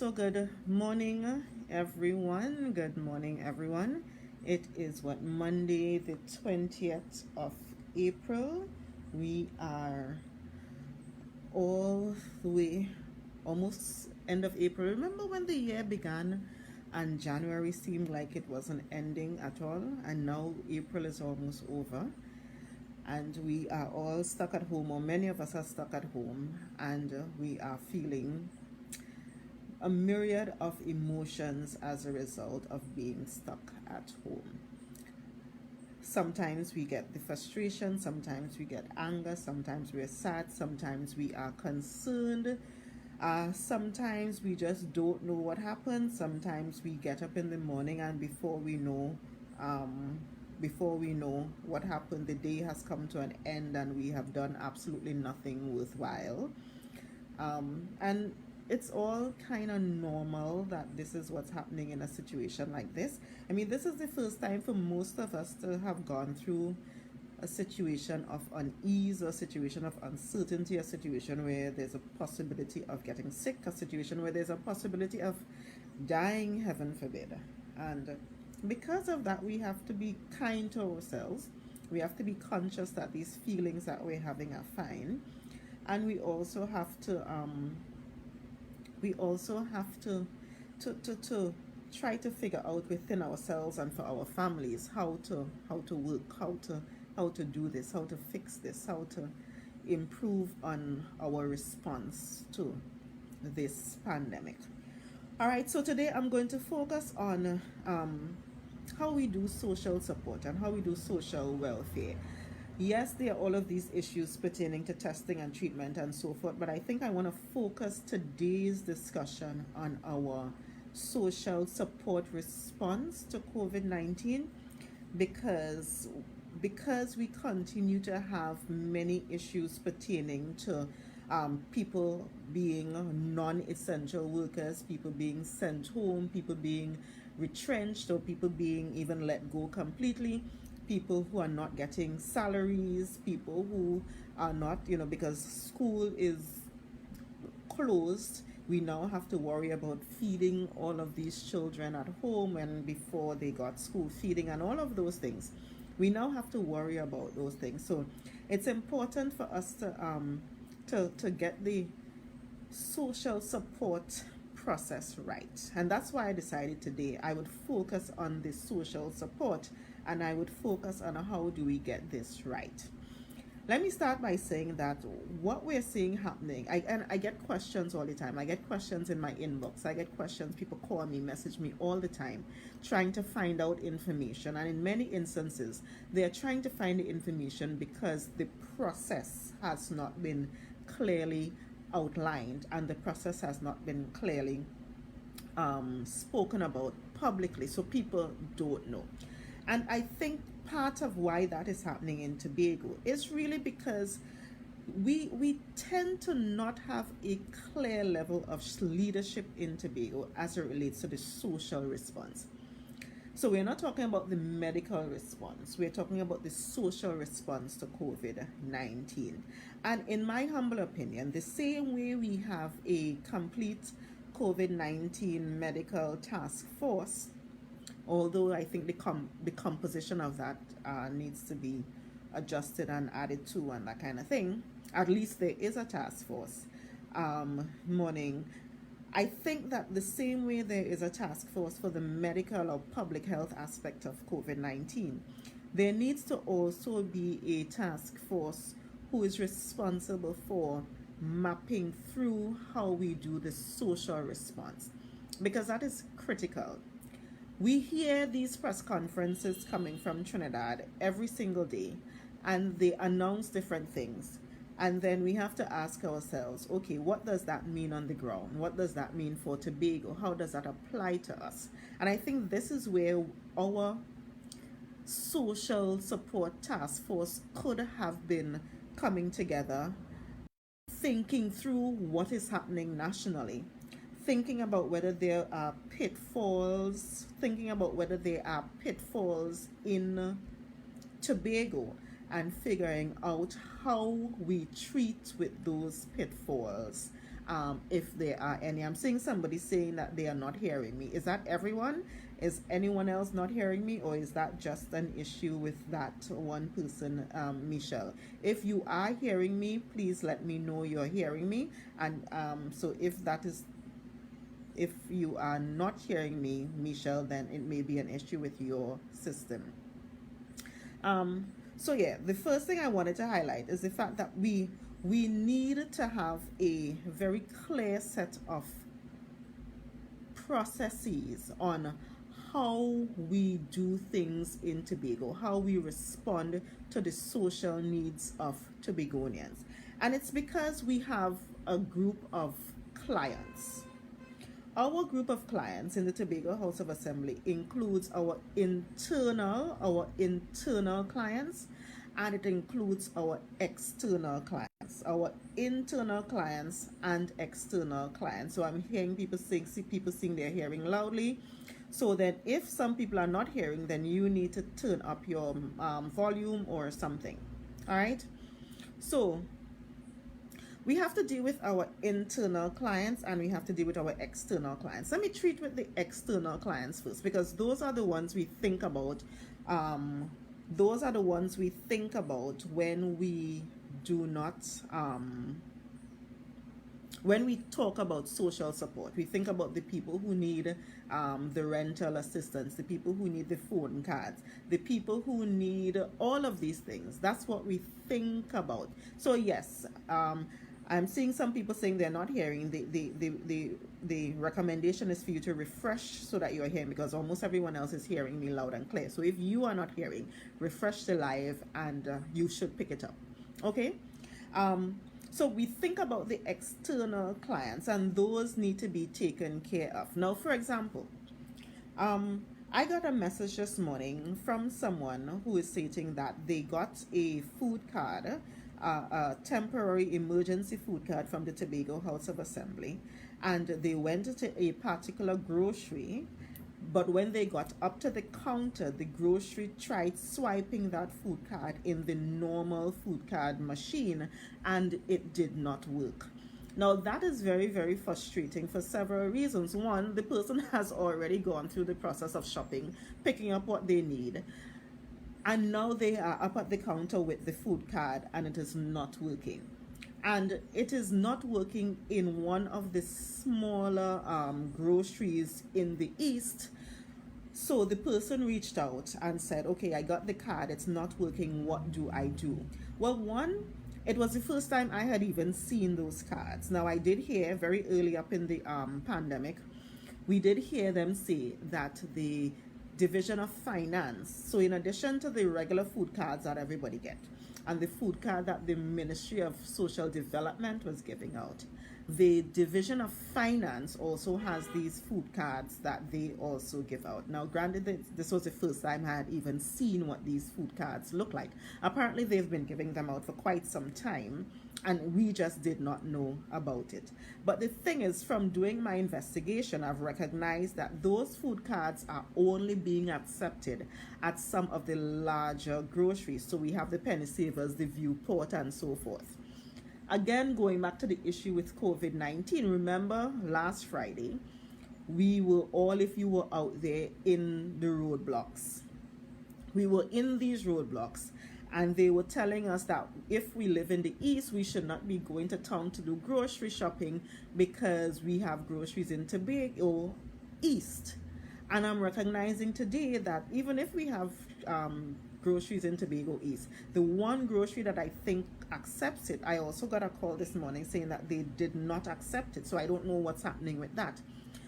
So good morning, everyone. Good morning, everyone. It is Monday, the 20th of April. We are all the way, almost end of April. Remember when the year began and January seemed like it wasn't ending at all, and now April is almost over, and we are all stuck at home, or many of us are stuck at home, and we are feeling a myriad of emotions as a result of being stuck at home. Sometimes we get the frustration, sometimes we get anger, sometimes we're sad, sometimes we are concerned, sometimes we just don't know what happened. Sometimes we get up in the morning and before we know what happened, the day has come to an end and we have done absolutely nothing worthwhile. And it's all kind of normal that this is what's happening in a situation like this. I mean, this is the first time for most of us to have gone through a situation of unease, a situation of uncertainty, a situation where there's a possibility of getting sick, a situation where there's a possibility of dying, heaven forbid. And because of that, we have to be kind to ourselves. We have to be conscious that these feelings that we're having are fine. And we also have to try to figure out within ourselves and for our families how to work, how to do this, how to fix this, how to improve on our response to this pandemic. All right, so today I'm going to focus on how we do social support and how we do social welfare. Yes, there are all of these issues pertaining to testing and treatment and so forth, but I think I want to focus today's discussion on our social support response to COVID-19 because we continue to have many issues pertaining to people being non-essential workers, people being sent home, people being retrenched, or people being even let go completely, people who are not getting salaries, people who are not, because school is closed, we now have to worry about feeding all of these children at home and before they got school feeding and all of those things. We now have to worry about those things. So it's important for us to get the social support process right. And that's why I decided today I would focus on the social support and I would focus on how do we get this right. Let me start by saying that what we're seeing happening, I get questions all the time. I get questions in my inbox. I get questions, people call me, message me all the time, trying to find out information. And in many instances, they're trying to find the information because the process has not been clearly outlined and the process has not been clearly spoken about publicly, so people don't know. And I think part of why that is happening in Tobago is really because we tend to not have a clear level of leadership in Tobago as it relates to the social response. So we're not talking about the medical response, we're talking about the social response to COVID-19. And in my humble opinion, the same way we have a complete COVID-19 medical task force, although I think the composition of that needs to be adjusted and added to and that kind of thing, at least there is a task force. I think that the same way there is a task force for the medical or public health aspect of COVID-19, there needs to also be a task force who is responsible for mapping through how we do the social response, because that is critical. We hear these press conferences coming from Trinidad every single day, and they announce different things. And then we have to ask ourselves, okay, what does that mean on the ground? What does that mean for Tobago? How does that apply to us? And I think this is where our social support task force could have been coming together, thinking through what is happening nationally, thinking about whether there are pitfalls, in Tobago, and figuring out how we treat with those pitfalls if there are any. I'm seeing somebody saying that they are not hearing me. Is that everyone? Is anyone else not hearing me, or is that just an issue with that one person, Michelle? If you are hearing me, please let me know you're hearing me. And so if you are not hearing me, Michelle, then it may be an issue with your system. So yeah, the first thing I wanted to highlight is the fact that we need to have a very clear set of processes on how we do things in Tobago, how we respond to the social needs of Tobagonians. And it's because we have a group of clients. Our group of clients in the Tobago House of Assembly includes our internal clients, and it includes our external clients, our internal clients and external clients. So I'm hearing people saying they're hearing loudly. So that if some people are not hearing, then you need to turn up your volume or something. All right. So we have to deal with our internal clients and we have to deal with our external clients. Let me treat with the external clients first, because those are the ones we think about. Those are the ones we think about when we do not when we talk about social support. We think about the people who need the rental assistance, the people who need the phone cards, the people who need all of these things. That's what we think about. So yes, I'm seeing some people saying they're not hearing. The recommendation is for you to refresh so that you're hearing, because almost everyone else is hearing me loud and clear. So if you are not hearing, refresh the live and you should pick it up. Okay. So we think about the external clients, and those need to be taken care of. Now, for example, I got a message this morning from someone who is stating that they got a food card, a temporary emergency food card from the Tobago House of Assembly, and they went to a particular grocery. But when they got up to the counter, the grocery tried swiping that food card in the normal food card machine, and it did not work. Now, that is very, very frustrating for several reasons. One, the person has already gone through the process of shopping, picking up what they need, and now they are up at the counter with the food card, and it is not working. And it is not working in one of the smaller groceries in the east. So the person reached out and said, okay, I got the card, it's not working, what do I do? Well, one, it was the first time I had even seen those cards. Now, I did hear very early up in the pandemic, we did hear them say that the Division of Finance, so in addition to the regular food cards that everybody get, and the food card that the Ministry of Social Development was giving out, the Division of Finance also has these food cards that they also give out. Now, granted, this was the first time I had even seen what these food cards look like. Apparently, they've been giving them out for quite some time, and we just did not know about it. But the thing is, from doing my investigation, I've recognized that those food cards are only being accepted at some of the larger groceries. So we have the Penny Savers, the Viewport, and so forth. Again, going back to the issue with COVID-19, remember last Friday, we were all, if you were out there, in the roadblocks. We were in these roadblocks, and they were telling us that if we live in the east, we should not be going to town to do grocery shopping because we have groceries in Tobago east. And I'm recognizing today that even if we have groceries in Tobago East, the one grocery that I think accepts it, I also got a call this morning saying that they did not accept it. So I don't know what's happening with that.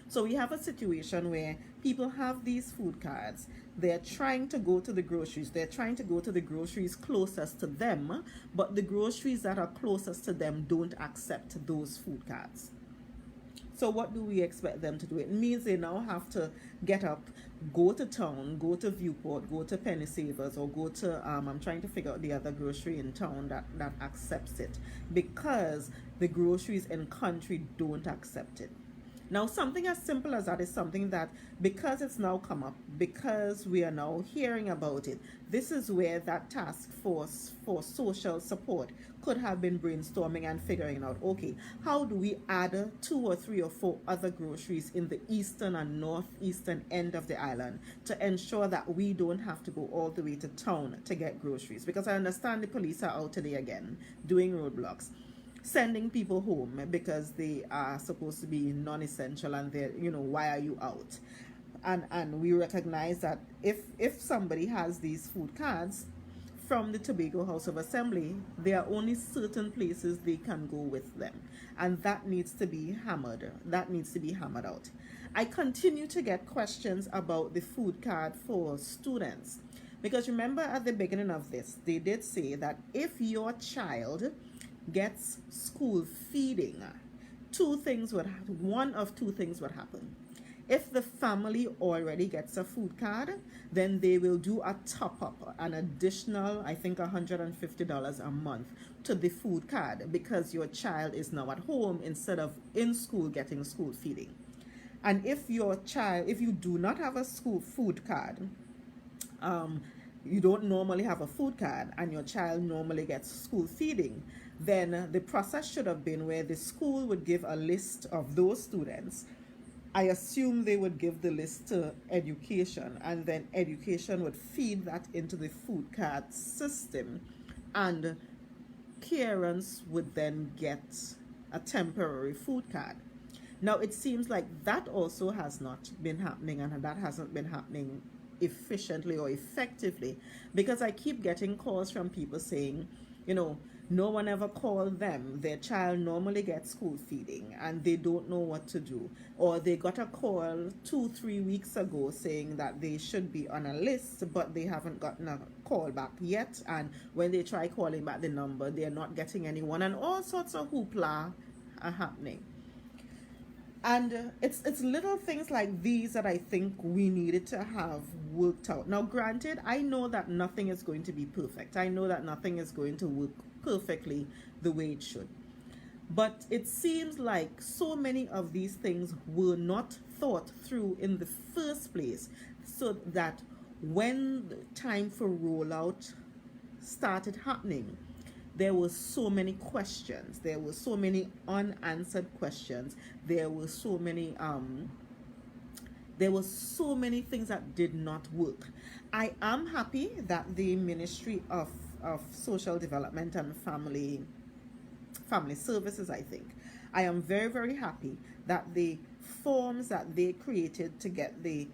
So we have a situation where people have these food cards. They're trying to go to the groceries. They're trying to go to the groceries closest to them, but the groceries that are closest to them don't accept those food cards. So what do we expect them to do? It means they now have to get up, go to town, go to Viewport, go to Penny Savers, or go to, I'm trying to figure out the other grocery in town that accepts it, because the groceries in country don't accept it. Now, something as simple as that is something that, because it's now come up, because we are now hearing about it, this is where that task force for social support could have been brainstorming and figuring out, okay, how do we add 2 or 3 or 4 other groceries in the eastern and northeastern end of the island to ensure that we don't have to go all the way to town to get groceries? Because I understand the police are out today again doing roadblocks, sending people home because they are supposed to be non-essential, and they're, why are you out? And we recognize that if somebody has these food cards from the Tobago House of Assembly, there are only certain places they can go with them, and that needs to be hammered. That needs to be hammered out. I continue to get questions about the food card for students, because remember at the beginning of this, they did say that if your child gets school feeding, one of two things would happen. If the family already gets a food card, then they will do a top-up, an additional, I think, $150 a month to the food card, because your child is now at home instead of in school getting school feeding. And if you do not have a school food card, you don't normally have a food card, and your child normally gets school feeding, then the process should have been where the school would give a list of those students. I assume they would give the list to education, and then education would feed that into the food card system, and parents would then get a temporary food card. Now, it seems like that also has not been happening, and that hasn't been happening efficiently or effectively, because I keep getting calls from people saying, no one ever called them. Their child normally gets school feeding and they don't know what to do. Or they got a call 2-3 weeks ago saying that they should be on a list, but they haven't gotten a call back yet. And when they try calling back the number, they're not getting anyone, and all sorts of hoopla are happening. And it's little things like these that I think we needed to have worked out. Now, granted, I know that nothing is going to be perfect. I know that nothing is going to work perfectly the way it should. But it seems like so many of these things were not thought through in the first place, so that when the time for rollout started happening, there were so many questions. There were so many unanswered questions. There were so many things that did not work. I am happy that the Ministry of Social Development and Family Services, I am very, very happy that the forms that they created to get the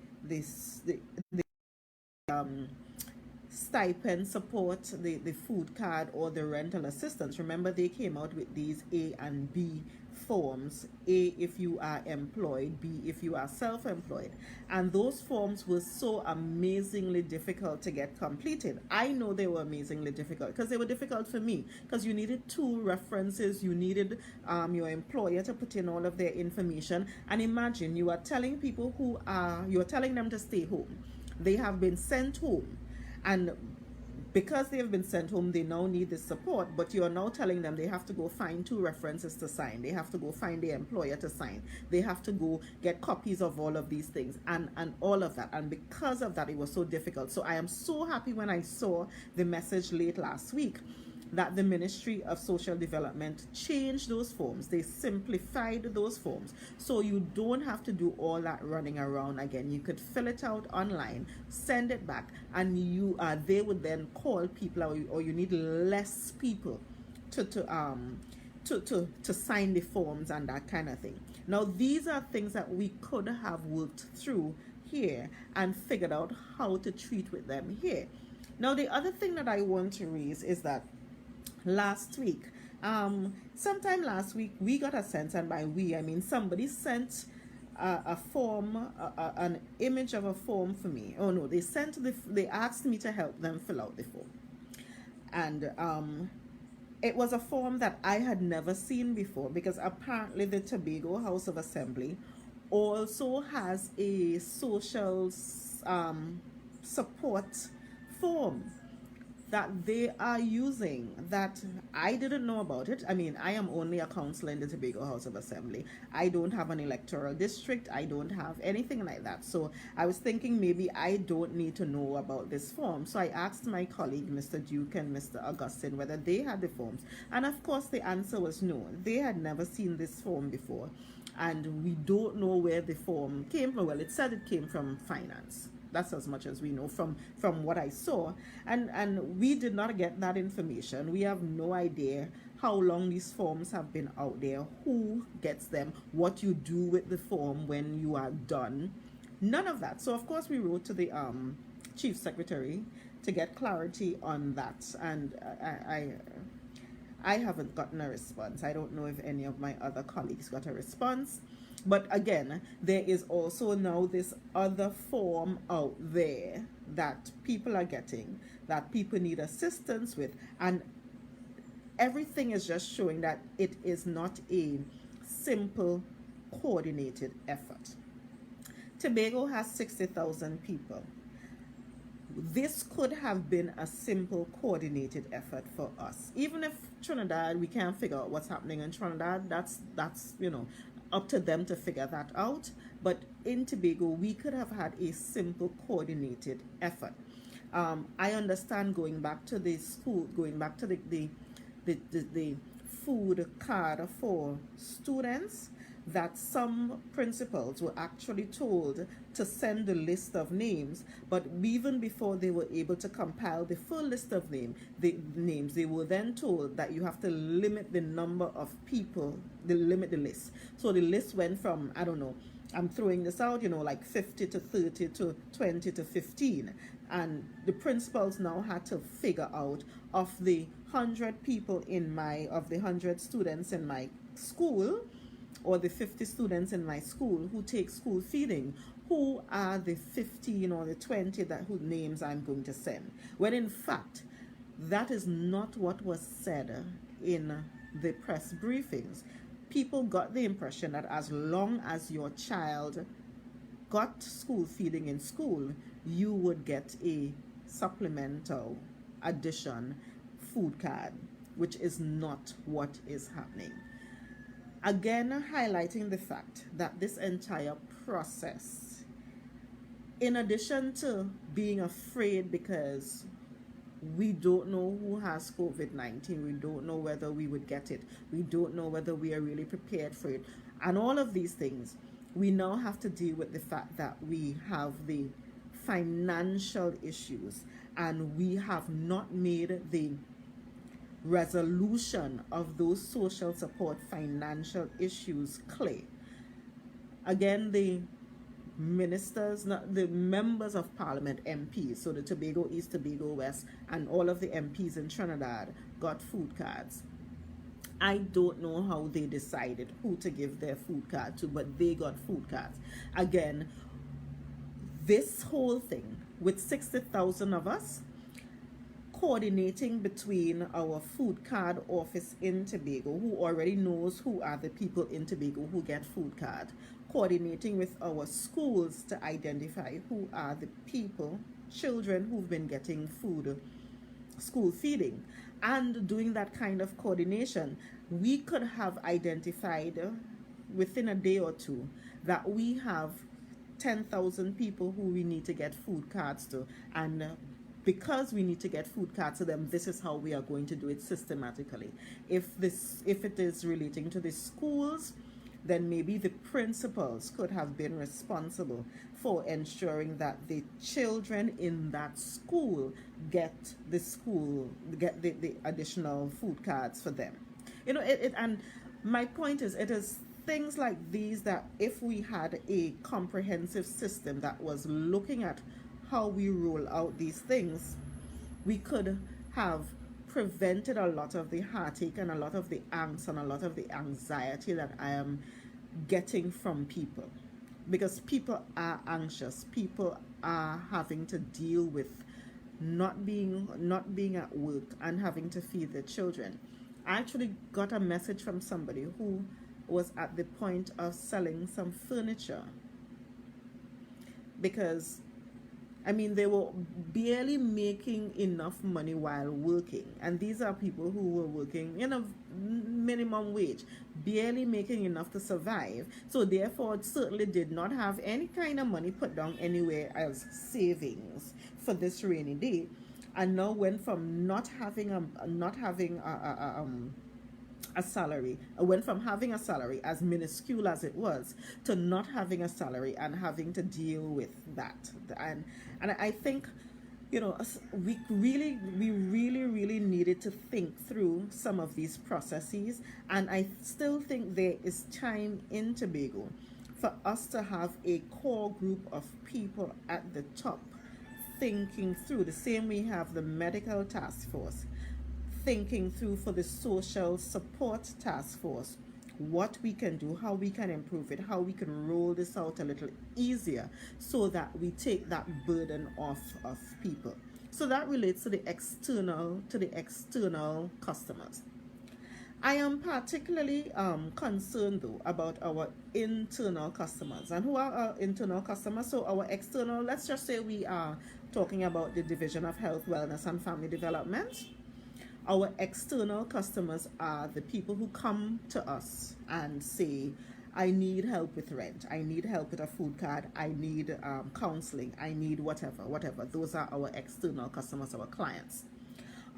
stipend support, the food card or the rental assistance. Remember, they came out with these A and B forms. A if you are employed, B if you are self-employed. And those forms were so amazingly difficult to get completed. I know they were amazingly difficult because they were difficult for me, because you needed 2 references. You needed your employer to put in all of their information. And imagine, you are telling people you're telling them to stay home. They have been sent home, and because they have been sent home, they now need this support, but you're now telling them they have to go find 2 references to sign. They have to go find their employer to sign. They have to go get copies of all of these things and all of that. And because of that, it was so difficult. So I am so happy when I saw the message late last week that the Ministry of Social Development changed those forms. They simplified those forms, so you don't have to do all that running around again. You could fill it out online, send it back, and they would then call people, or you need less people to sign the forms and that kind of thing. Now, these are things that we could have worked through here and figured out how to treat with them here. Now, the other thing that I want to raise is that sometime last week, we got a sense, and by we, I mean somebody sent a form, an image of a form for me. Oh no, they asked me to help them fill out the form. And it was a form that I had never seen before, because apparently the Tobago House of Assembly also has a social support form that they are using that I didn't know about it. I mean, I am only a councillor in the Tobago House of Assembly. I don't have an electoral district. I don't have anything like that. So I was thinking maybe I don't need to know about this form. So I asked my colleague, Mr. Duke and Mr. Augustine, whether they had the forms. And of course, the answer was no. They had never seen this form before. And we don't know where the form came from. Well, it said it came from finance. That's as much as we know from what I saw. And we did not get that information. We have no idea how long these forms have been out there, who gets them, what you do with the form when you are done. None of that. So, of course, we wrote to the Chief Secretary to get clarity on that. And I haven't gotten a response. I don't know if any of my other colleagues got a response. But again, there is also now this other form out there that people are getting, that people need assistance with. And everything is just showing that it is not a simple, coordinated effort. Tobago has 60,000 people. This could have been a simple, coordinated effort for us. Even if Trinidad, we can't figure out what's happening in Trinidad, that's up to them to figure that out. But in Tobago, we could have had a simple, coordinated effort. I understand going back to the school, going back to the food card for students, that some principals were actually told to send a list of names, but even before they were able to compile the full list of names, they were then told that you have to limit the number of people, limit the list. So the list went from, I don't know, I'm throwing this out, like 50 to 30 to 20 to 15. And the principals now had to figure out, of the 100 people of the 100 students in my school, or the 50 students in my school who take school feeding, who are the 15 or the 20 whose names I'm going to send? When in fact, that is not what was said in the press briefings. People got the impression that as long as your child got school feeding in school, you would get a supplemental addition food card, which is not what is happening. Again, highlighting the fact that this entire process, in addition to being afraid because we don't know who has COVID-19, we don't know whether we would get it, we don't know whether we are really prepared for it, and all of these things, we now have to deal with the fact that we have the financial issues, and we have not made the resolution of those social support financial issues clear. Again, the ministers, not the members of parliament, MPs, so the Tobago East, Tobago West, and all of the MPs in Trinidad got food cards. I don't know how they decided who to give their food card to, but they got food cards. Again, this whole thing with 60,000 of us, coordinating between our food card office in Tobago, who already knows who are the people in Tobago who get food card, coordinating with our schools to identify who are the people, children who've been getting food, school feeding, and doing that kind of coordination, we could have identified within a day or two that we have 10,000 people who we need to get food cards to, and because we need to get food cards to them, this is how we are going to do it systematically. If it is relating to the schools, then maybe the principals could have been responsible for ensuring that the children in that school get the additional food cards for them. And my point is, it is things like these that if we had a comprehensive system that was looking at how we roll out these things, we could have prevented a lot of the heartache and a lot of the angst and a lot of the anxiety that I am getting from people, because people are anxious, people are having to deal with not being at work and having to feed their children. I actually got a message from somebody who was at the point of selling some furniture because I mean, they were barely making enough money while working. And these are people who were working, minimum wage, barely making enough to survive. So, therefore, it certainly did not have any kind of money put down anywhere as savings for this rainy day. And now went from not having a salary. I went from having a salary, as minuscule as it was, to not having a salary and having to deal with that. And I think, we really needed to think through some of these processes. And I still think there is time in Tobago for us to have a core group of people at the top thinking through, the same we have the medical task force, thinking through for the social support task force, what we can do, how we can improve it, how we can roll this out a little easier so that we take that burden off of people. So that relates to the external customers. I am particularly concerned though about our internal customers. And who are our internal customers? So our external, let's just say we are talking about the Division of Health, Wellness and Family Development. Our external customers are the people who come to us and say, I need help with rent, I need help with a food card, I need counseling, I need whatever. Those are our external customers, our clients.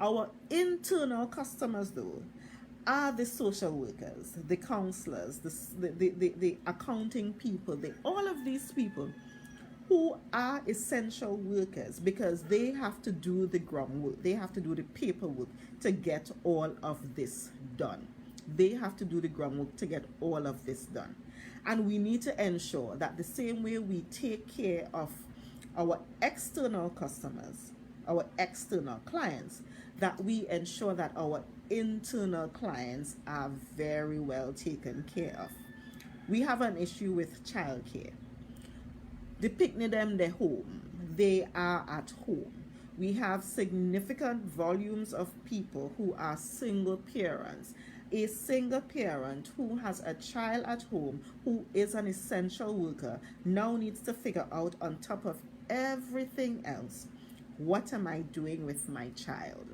Our internal customers, though, are the social workers, the counselors, the accounting people, all of these people who are essential workers, because they have to do the groundwork, they have to do the paperwork to get all of this done. They have to do the groundwork to get all of this done. And we need to ensure that the same way we take care of our external customers, our external clients, that we ensure that our internal clients are very well taken care of. We have an issue with childcare. The picnic them, they're home. They are at home. We have significant volumes of people who are single parents. A single parent who has a child at home who is an essential worker now needs to figure out, on top of everything else, what am I doing with my child?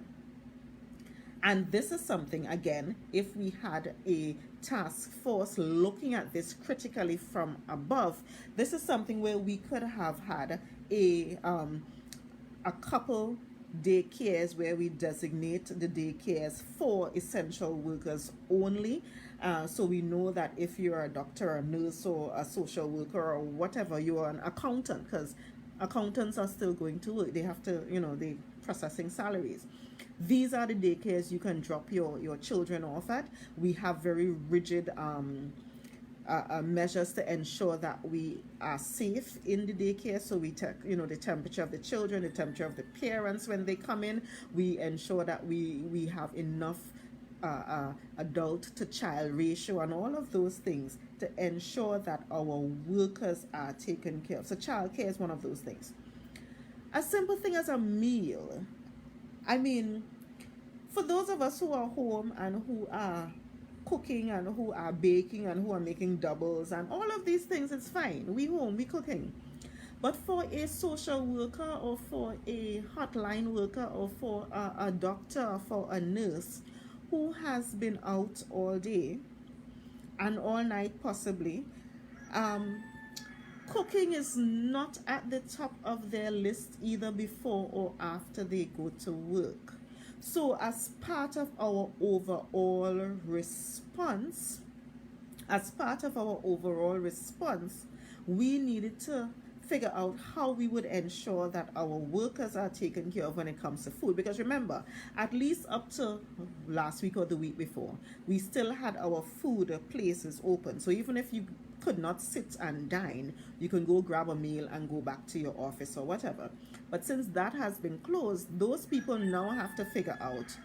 And this is something, again, if we had a task force looking at this critically from above, this is something where we could have had a couple daycares where we designate the daycares for essential workers only. So we know that if you're a doctor, a nurse, or a social worker, or whatever, you are an accountant, because accountants are still going to work. They have to, they're processing salaries. These are the daycares you can drop your children off at. We have very rigid measures to ensure that we are safe in the daycare. So we take, the temperature of the children, the temperature of the parents when they come in. We ensure that we have enough adult to child ratio and all of those things to ensure that our workers are taken care of. So childcare is one of those things. A simple thing as a meal. I mean, for those of us who are home and who are cooking and who are baking and who are making doubles and all of these things, it's fine. We home, we cooking. But for a social worker or for a hotline worker or for a doctor or for a nurse who has been out all day and all night possibly, cooking is not at the top of their list either before or after they go to work. So as part of our overall response, we needed to figure out how we would ensure that our workers are taken care of when it comes to food. Because remember, at least up to last week or the week before, we still had our food places open. So even if you could not sit and dine, you can go grab a meal and go back to your office or whatever. But since that has been closed, those people now have to figure out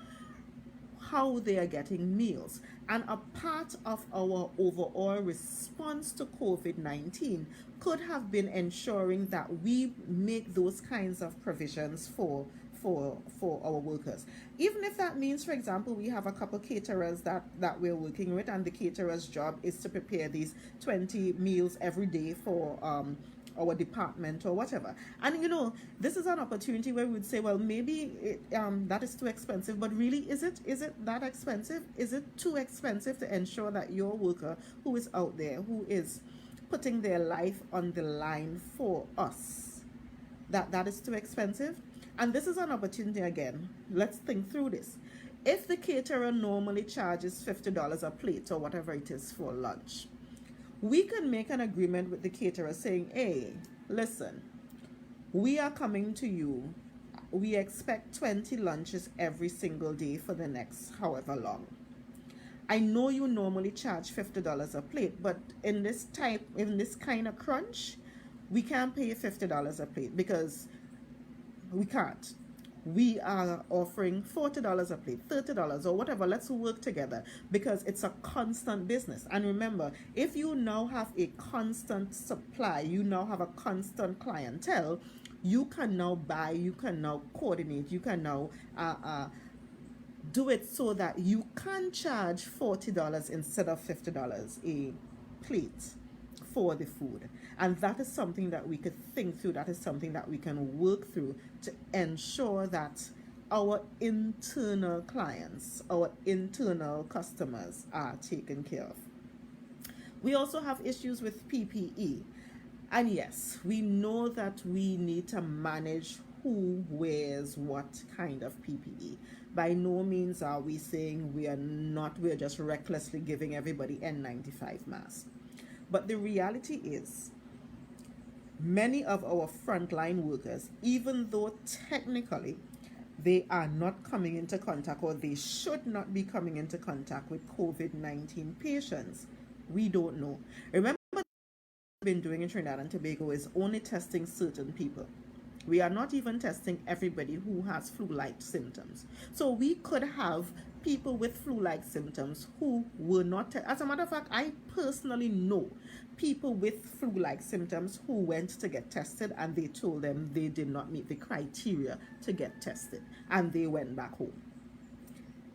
how they are getting meals. And a part of our overall response to COVID-19 could have been ensuring that we make those kinds of provisions for our workers. Even if that means, for example, we have a couple caterers that we're working with, and the caterer's job is to prepare these 20 meals every day for our department or whatever. And this is an opportunity where we would say, well, maybe that is too expensive, but really, is it that expensive? Is it too expensive to ensure that your worker who is out there, who is putting their life on the line for us, that is too expensive? And this is an opportunity again. Let's think through this. If the caterer normally charges $50 a plate or whatever it is for lunch, we can make an agreement with the caterer saying, hey, listen, we are coming to you. We expect 20 lunches every single day for the next however long. I know you normally charge $50 a plate, but in this kind of crunch, we can't pay $50 a plate because we can't. We are offering $40 a plate, $30 or whatever. Let's work together because it's a constant business. And remember, if you now have a constant supply, you now have a constant clientele, you can now buy, you can now coordinate, you can now do it so that you can charge $40 instead of $50 a plate for the food. And that is something that we could think through. That is something that we can work through to ensure that our internal clients, our internal customers are taken care of. We also have issues with PPE. And yes, we know that we need to manage who wears what kind of PPE. By no means are we saying we're just recklessly giving everybody N95 masks. But the reality is, many of our frontline workers, even though technically they are not coming into contact or they should not be coming into contact with COVID-19 patients, we don't know. Remember, what we've been doing in Trinidad and Tobago is only testing certain people. We are not even testing everybody who has flu-like symptoms. So we could have people with flu-like symptoms who were not, as a matter of fact, I personally know people with flu-like symptoms who went to get tested and they told them they did not meet the criteria to get tested and they went back home.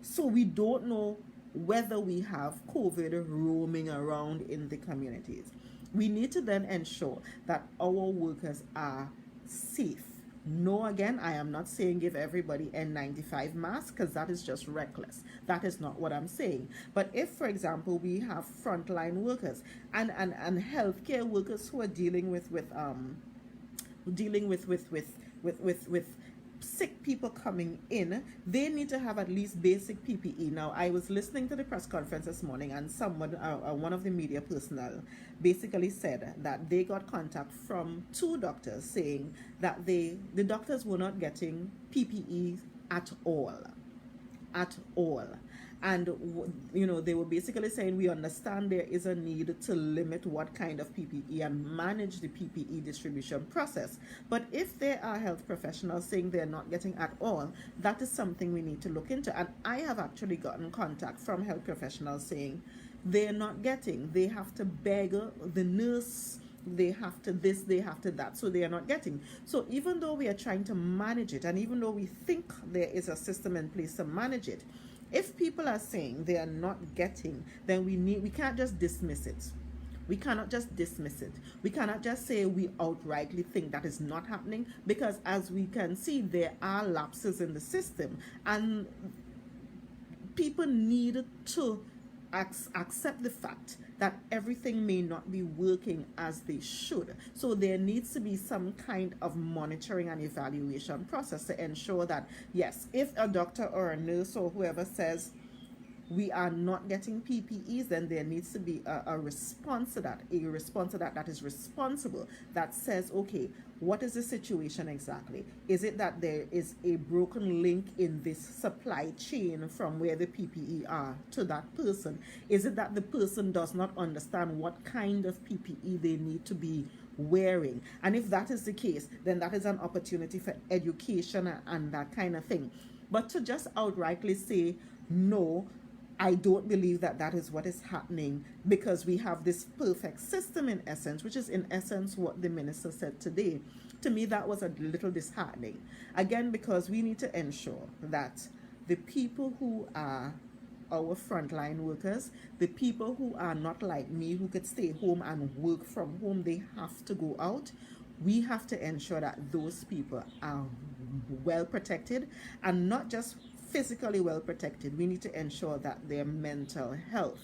So we don't know whether we have COVID roaming around in the communities. We need to then ensure that our workers are safe. No, again, I am not saying give everybody N95 masks because that is just reckless. That is not what I'm saying. But if, for example, we have frontline workers and healthcare workers who are dealing with sick people coming in, they need to have at least basic PPE. Now, I was listening to the press conference this morning and someone, one of the media personnel, basically said that they got contact from 2 doctors saying that the doctors were not getting PPE at all. And they were basically saying, we understand there is a need to limit what kind of PPE and manage the PPE distribution process. But if there are health professionals saying they're not getting at all, that is something we need to look into. And I have actually gotten contact from health professionals saying they're not getting. They have to beg the nurse, they have to this, they have to that, so they are not getting. So even though we are trying to manage it, and even though we think there is a system in place to manage it, if people are saying they are not getting, then we can't just dismiss it. We cannot just dismiss it. We cannot just say we outrightly think that is not happening, because as we can see, there are lapses in the system and people need to accept the fact that everything may not be working as they should. So there needs to be some kind of monitoring and evaluation process to ensure that, yes, if a doctor or a nurse or whoever says we are not getting PPEs, then there needs to be a response to that, that is responsible, that says, okay, what is the situation exactly? Is it that there is a broken link in this supply chain from where the PPE are to that person? Is it that the person does not understand what kind of PPE they need to be wearing? And if that is the case, then that is an opportunity for education and that kind of thing. But to just outrightly say, no, I don't believe that that is what is happening, because we have this perfect system in essence, which is in essence what the minister said today. To me, that was a little disheartening. Again, because we need to ensure that the people who are our frontline workers, the people who are not like me, who could stay home and work from home, they have to go out. We have to ensure that those people are well protected, and not just physically well protected. We need to ensure that their mental health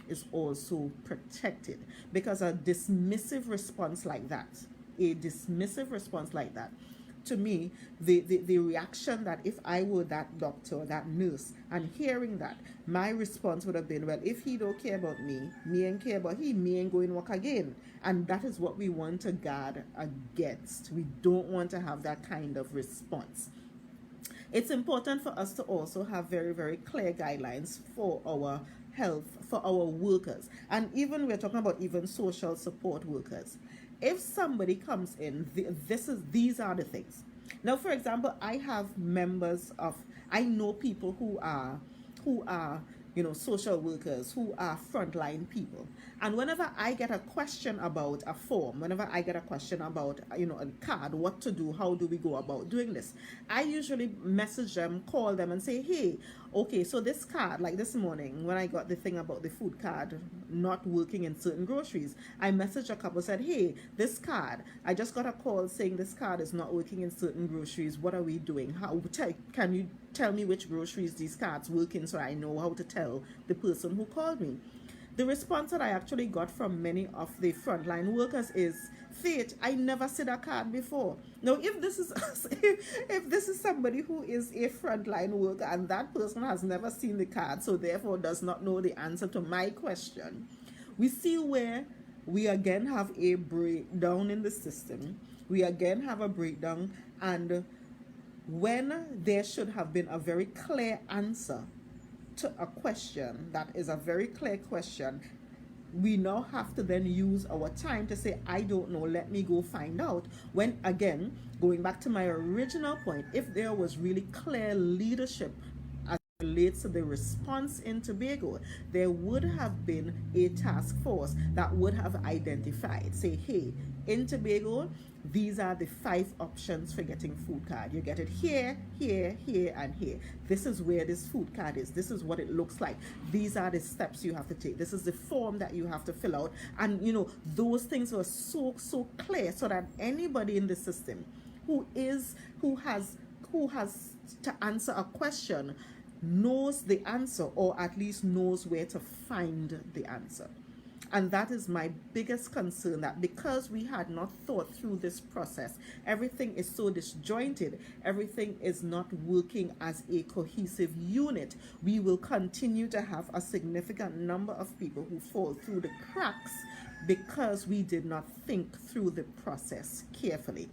is also protected, because a dismissive response like that, to me, the reaction that if I were that doctor or that nurse and hearing that, my response would have been, well, if he don't care about me ain't care about he, me ain't going work again. And that is what we want to guard against. We don't want to have that kind of response. It's important for us to also have very, very clear guidelines for our health, for our workers. And even we're talking about even social support workers. If somebody comes in, these are the things. Now, for example, I know people who are social workers, who are frontline people. And whenever I get a question about a form, whenever I get a question about, a card, what to do, how do we go about doing this, I usually message them, call them and say, hey, okay, so this card, like this morning when I got the thing about the food card not working in certain groceries, I messaged a couple, said, hey, this card, I just got a call saying this card is not working in certain groceries. What are we doing? Can you tell me which groceries these cards work in so I know how to tell the person who called me? The response that I actually got from many of the frontline workers is, Faith, I never said a card before. Now, if this is somebody who is a frontline worker and that person has never seen the card, so therefore does not know the answer to my question, we see where we again have a breakdown in the system. We again have a breakdown, and when there should have been a very clear answer to a question that is a very clear question, we now have to then use our time to say, I don't know, let me go find out. When, again, going back to my original point, if there was really clear leadership as it relates to the response in Tobago, there would have been a task force that would have identified, say, hey, in Tobago, these are the 5 options for getting food card. You get it here, here, here, and here. This is where this food card is. This is what it looks like. These are the steps you have to take. This is the form that you have to fill out. And those things were so clear, so that anybody in the system who has to answer a question knows the answer, or at least knows where to find the answer. And that is my biggest concern, that because we had not thought through this process, everything is so disjointed, everything is not working as a cohesive unit. We will continue to have a significant number of people who fall through the cracks because we did not think through the process carefully.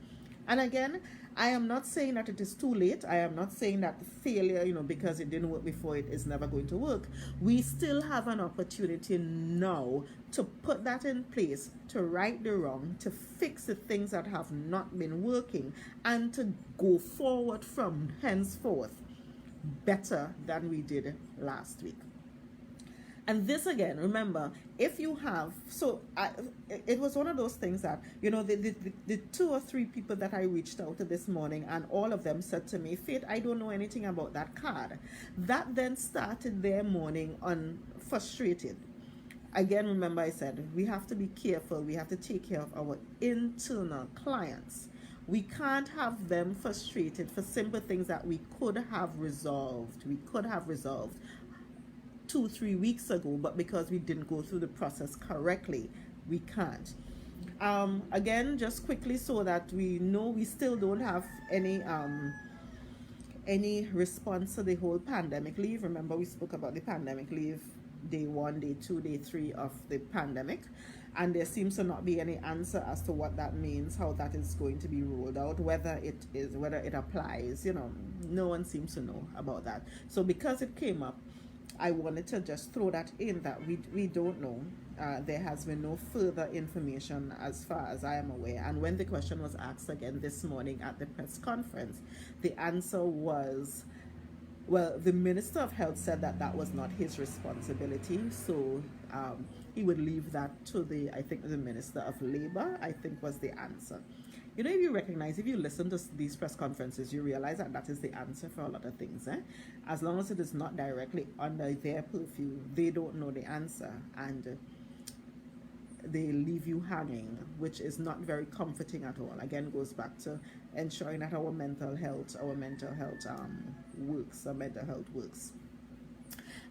And again, I am not saying that it is too late. I am not saying that failure, because it didn't work before, it is never going to work. We still have an opportunity now to put that in place, to right the wrong, to fix the things that have not been working, and to go forward from henceforth better than we did last week. And this again, remember, if you have, it was one of those things that, the 2 or 3 people that I reached out to this morning, and all of them said to me, Faith, I don't know anything about that card. That then started their morning on frustrated. Again, remember I said, we have to be careful. We have to take care of our internal clients. We can't have them frustrated for simple things that we could have resolved. 2-3 weeks ago, but because we didn't go through the process correctly, we can't. Again, just quickly, so that we know, we still don't have any response to the whole pandemic leave. Remember, we spoke about the pandemic leave day 1, day 2, day 3 of the pandemic, and there seems to not be any answer as to what that means, how that is going to be rolled out, whether it applies. No one seems to know about that. So because it came up, I wanted to just throw that in, that we don't know. There has been no further information as far as I am aware. And when the question was asked again this morning at the press conference, the answer was, well, the Minister of Health said that was not his responsibility. So he would leave that to the Minister of Labor, I think was the answer. You know, if you recognize, if you listen to these press conferences, you realize that that is the answer for a lot of things. As long as it is not directly under their purview, they don't know the answer, and they leave you hanging, which is not very comforting at all. Again, goes back to ensuring that our mental health works, our mental health works.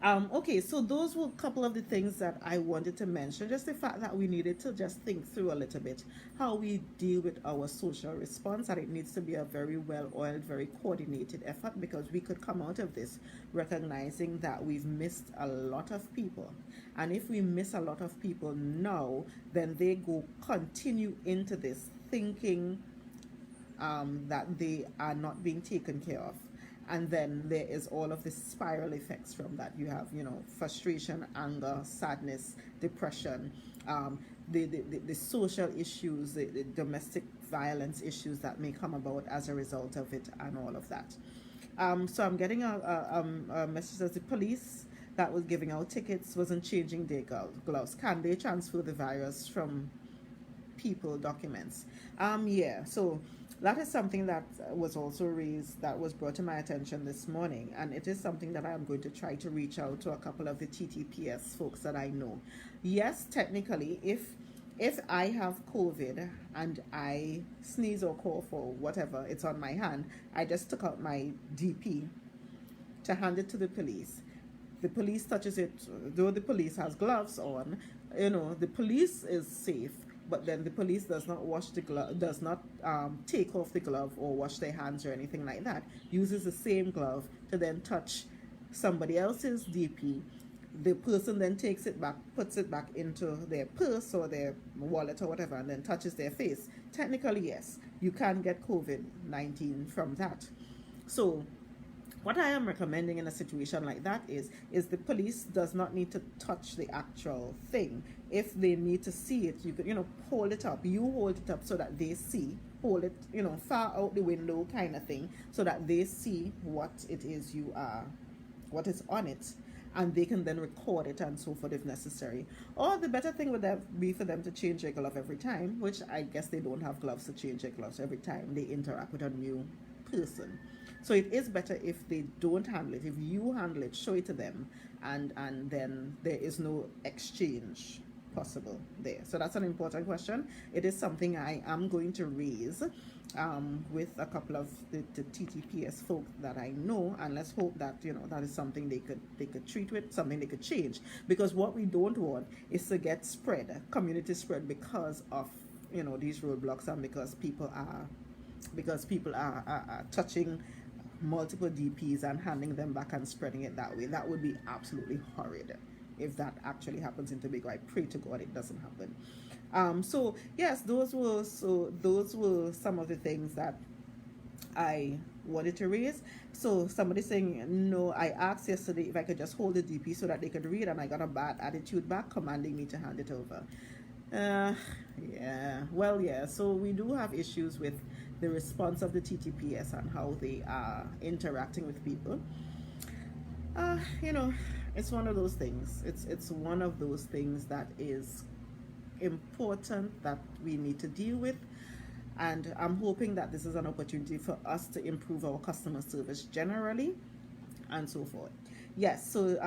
Okay, so those were a couple of the things that I wanted to mention. Just the fact that we needed to just think through a little bit how we deal with our social response, and it needs to be a very well-oiled, very coordinated effort, because we could come out of this recognizing that we've missed a lot of people. And if we miss a lot of people now, then they continue into this thinking that they are not being taken care of. And then there is all of the spiral effects from that. You have, frustration, anger, sadness, depression, the social issues, the domestic violence issues that may come about as a result of it, and all of that. So I'm getting a message that the police that was giving out tickets wasn't changing their gloves. Can they transfer the virus from people documents? Yeah, so that is something that was also raised, that was brought to my attention this morning, and it is something that I'm going to try to reach out to a couple of the TTPS folks that I know. Yes, technically, if I have COVID and I sneeze or cough or whatever, it's on my hand, I just took out my DP to hand it to the police. The police touches it, though the police has gloves on, the police is safe. But then the police does not wash the glove, does not take off the glove or wash their hands or anything like that. Uses the same glove to then touch somebody else's DP. The person then takes it back, puts it back into their purse or their wallet or whatever, and then touches their face. Technically, yes, you can get COVID-19 from that. So what I am recommending in a situation like that is the police does not need to touch the actual thing. If they need to see it, you could, hold it up. You hold it up so that they see. Hold it, far out the window kind of thing, so that they see what it is what is on it, and they can then record it and so forth if necessary. Or the better thing would be for them to change their glove every time, which I guess they don't have gloves to change their gloves every time they interact with a new person. So it is better if they don't handle it. If you handle it, show it to them, and then there is no exchange possible there. So that's an important question. It is something I am going to raise with a couple of the TTPS folk that I know, and let's hope that that is something they could treat with, something they could change, because what we don't want is to get community spread because of these roadblocks, and because people are touching multiple DPs and handing them back and spreading it that way. That would be absolutely horrid if that actually happens in Tobago. I pray to God it doesn't happen. So yes, those were some of the things that I wanted to raise. So somebody saying, no, I asked yesterday if I could just hold the DP so that they could read, and I got a bad attitude back commanding me to hand it over. So we do have issues with the response of the TTPS and how they are interacting with people. It's one of those things. It's one of those things that is important that we need to deal with, and I'm hoping that this is an opportunity for us to improve our customer service generally and so forth. Yes, so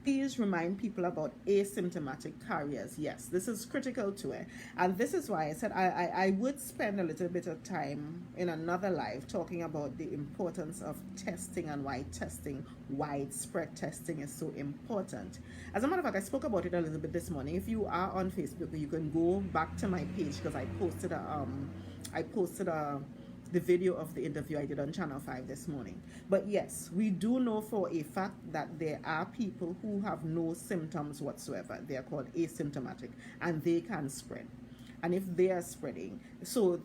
please remind people about asymptomatic carriers. Yes, this is critical to it. And this is why I said I would spend a little bit of time in another live talking about the importance of testing and why widespread testing is so important. As a matter of fact, I spoke about it a little bit this morning. If you are on Facebook, you can go back to my page, because I posted the video of the interview I did on Channel 5 this morning. But yes, we do know for a fact that there are people who have no symptoms whatsoever. They are called asymptomatic, and they can spread. And if they are spreading, so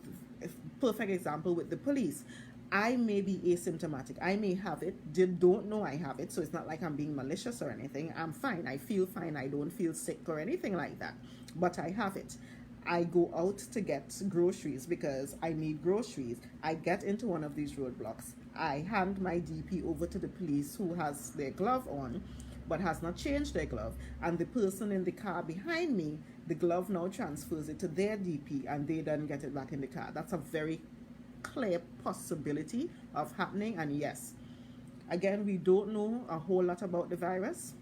perfect example with the police. I may be asymptomatic. I may have it. They don't know I have it, so it's not like I'm being malicious or anything. I'm fine. I feel fine. I don't feel sick or anything like that. But I have it. I go out to get groceries because I need groceries. I get into one of these roadblocks. I hand my DP over to the police, who has their glove on but has not changed their glove, and the person in the car behind me the glove now transfers it to their DP and they then get it back in the car. That's a very clear possibility of happening. And yes, again, we don't know a whole lot about the virus.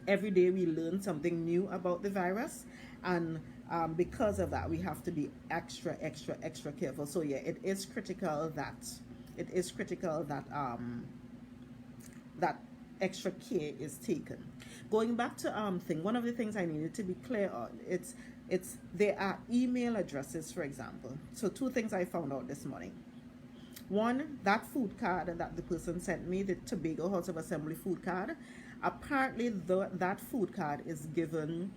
Every day we learn something new about the virus, and because of that, we have to be extra careful. So yeah, it is critical that that extra care is taken. Going back to one of the things I needed to be clear on, it's there are email addresses, for example. So two things I found out this morning. One, that food card that the person sent me, the Tobago House of Assembly food card, apparently that food card is given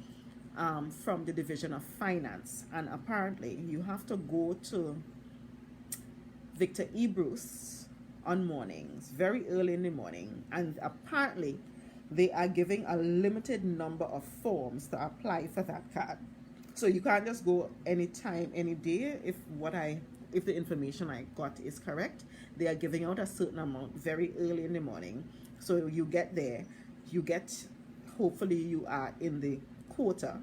from the Division of Finance, and apparently you have to go to Victor E. Bruce on mornings, very early in the morning, and apparently they are giving a limited number of forms to apply for that card. So you can't just go anytime, any day. If the information I got is correct, they are giving out a certain amount very early in the morning. So you get there, hopefully you are in the quota,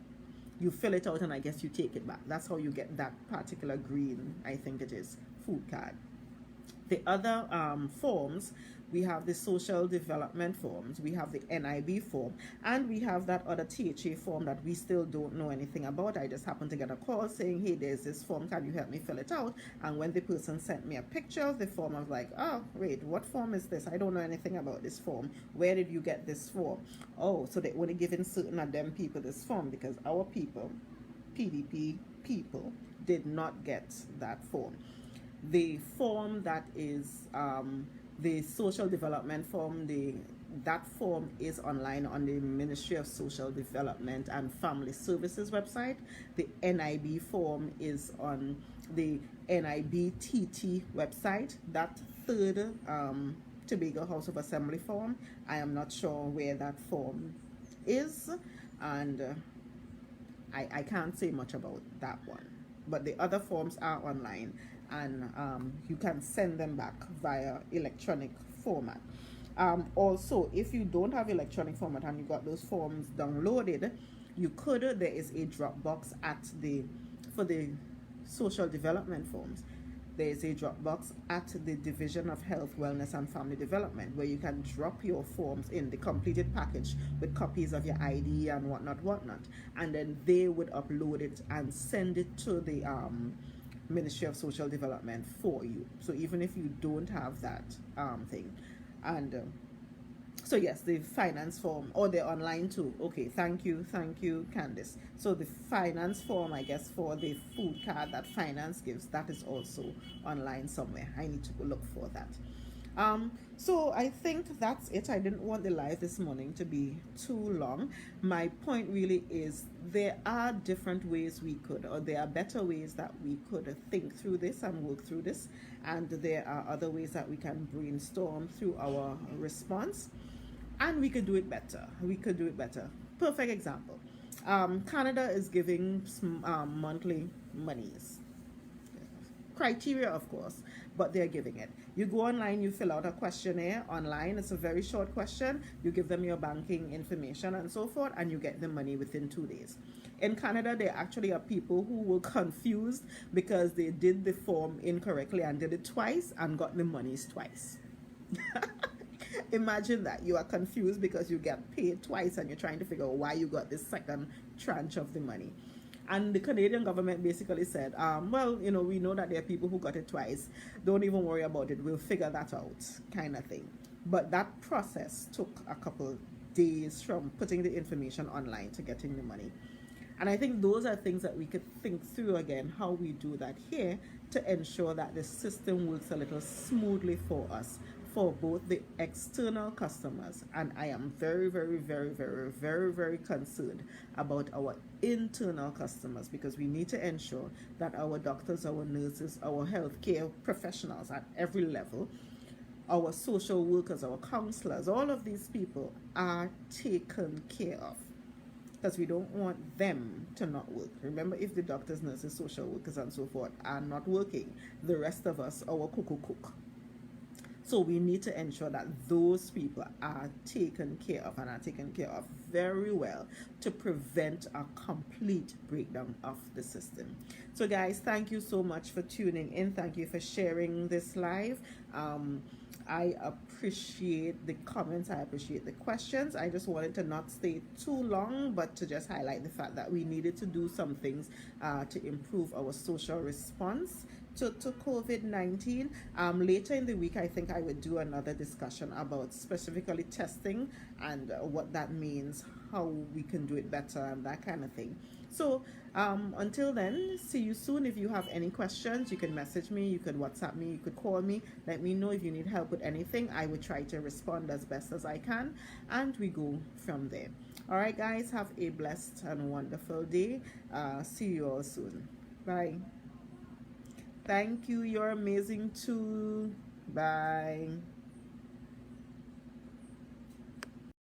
you fill it out, and I guess you take it back. That's how you get that particular green, I think it is, food card. The other forms, we have the social development forms, we have the NIB form, and we have that other THA form that we still don't know anything about. I just happened to get a call saying, hey, there's this form, can you help me fill it out? And when the person sent me a picture of the form, I was like, oh, wait, what form is this? I don't know anything about this form. Where did you get this form? Oh, so they only giving certain of them people this form, because our people, PDP people, did not get that form. The form that is the social development form, that form is online on the Ministry of Social Development and Family Services website. The NIB form is on the NIBTT website. That third Tobago House of Assembly form, I am not sure where that form is, and I can't say much about that one. But the other forms are online, and you can send them back via electronic format. Also, if you don't have electronic format and you got those forms downloaded, there is a Dropbox for the social development forms. There is a Dropbox at the Division of Health, Wellness and Family Development, where you can drop your forms in the completed package with copies of your ID and whatnot, and then they would upload it and send it to the Ministry of Social Development for you. So even if you don't have that thing, and so yes, the finance form, or they're online too. Okay, thank you, Candice. So the finance form, I guess, for the food card that finance gives, that is also online somewhere. I need to go look for that. So I think that's it. I didn't want the live this morning to be too long. My point really is there are different ways there are better ways that we could think through this and work through this, and there are other ways that we can brainstorm through our response, and we could do it better. Perfect example. Canada is giving monthly monies. Criteria, of course, but they're giving it. You go online, you fill out a questionnaire online. It's a very short question. You give them your banking information and so forth, and you get the money within 2 days. In Canada, there actually are people who were confused because they did the form incorrectly and did it twice and got the monies twice. Imagine that. You are confused because you get paid twice and you're trying to figure out why you got this second tranche of the money. And the Canadian government basically said, well, we know that there are people who got it twice. Don't even worry about it. We'll figure that out, kind of thing. But that process took a couple days from putting the information online to getting the money. And I think those are things that we could think through again, how we do that here to ensure that the system works a little smoothly for us, for both the external customers, and I am very concerned about our internal customers, because we need to ensure that our doctors, our nurses, our healthcare professionals at every level, our social workers, our counselors, all of these people are taken care of, because we don't want them to not work. Remember, if the doctors, nurses, social workers and so forth are not working, the rest of us, our cook. So we need to ensure that those people are taken care of, and are taken care of very well to prevent a complete breakdown of the system. So guys, thank you so much for tuning in. Thank you for sharing this live. I appreciate the comments. I appreciate the questions. I just wanted to not stay too long, but to just highlight the fact that we needed to do some things to improve our social response to COVID-19. Later in the week, I think I would do another discussion about specifically testing and what that means, how we can do it better, and that kind of thing. So until then, see you soon. If you have any questions, you can message me, you could WhatsApp me, you could call me. Let me know if you need help with anything. I would try to respond as best as I can, and we go from there. All right, guys, have a blessed and wonderful day. See you all soon. Bye. Thank you. You're amazing too. Bye.